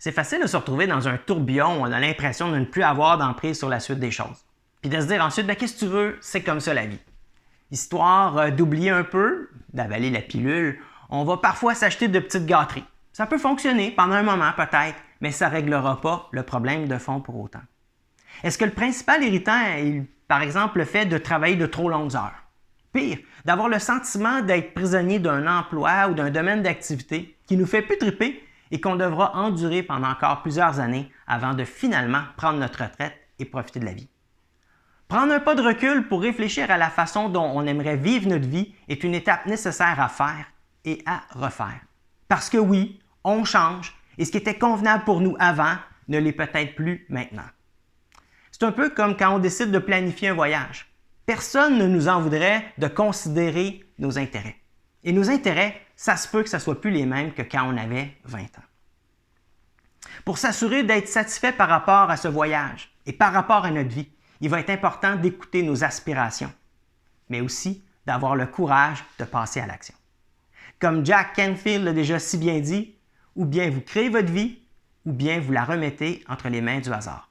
C'est facile de se retrouver dans un tourbillon où on a l'impression de ne plus avoir d'emprise sur la suite des choses. Puis de se dire ensuite, qu'est-ce que tu veux, c'est comme ça la vie. Histoire d'oublier un peu, d'avaler la pilule, on va parfois s'acheter de petites gâteries. Ça peut fonctionner pendant un moment peut-être, mais ça ne réglera pas le problème de fond pour autant. Est-ce que le principal irritant est, par exemple, le fait de travailler de trop longues heures? Pire, d'avoir le sentiment d'être prisonnier d'un emploi ou d'un domaine d'activité qui nous fait plus triper et qu'on devra endurer pendant encore plusieurs années avant de finalement prendre notre retraite et profiter de la vie. Prendre un pas de recul pour réfléchir à la façon dont on aimerait vivre notre vie est une étape nécessaire à faire et à refaire. Parce que oui, on change et ce qui était convenable pour nous avant ne l'est peut-être plus maintenant. C'est un peu comme quand on décide de planifier un voyage. Personne ne nous en voudrait de considérer nos intérêts. Et nos intérêts, ça se peut que ce ne soit plus les mêmes que quand on avait 20 ans. Pour s'assurer d'être satisfait par rapport à ce voyage et par rapport à notre vie, il va être important d'écouter nos aspirations, mais aussi d'avoir le courage de passer à l'action. Comme Jack Canfield l'a déjà si bien dit, ou bien vous créez votre vie, ou bien vous la remettez entre les mains du hasard.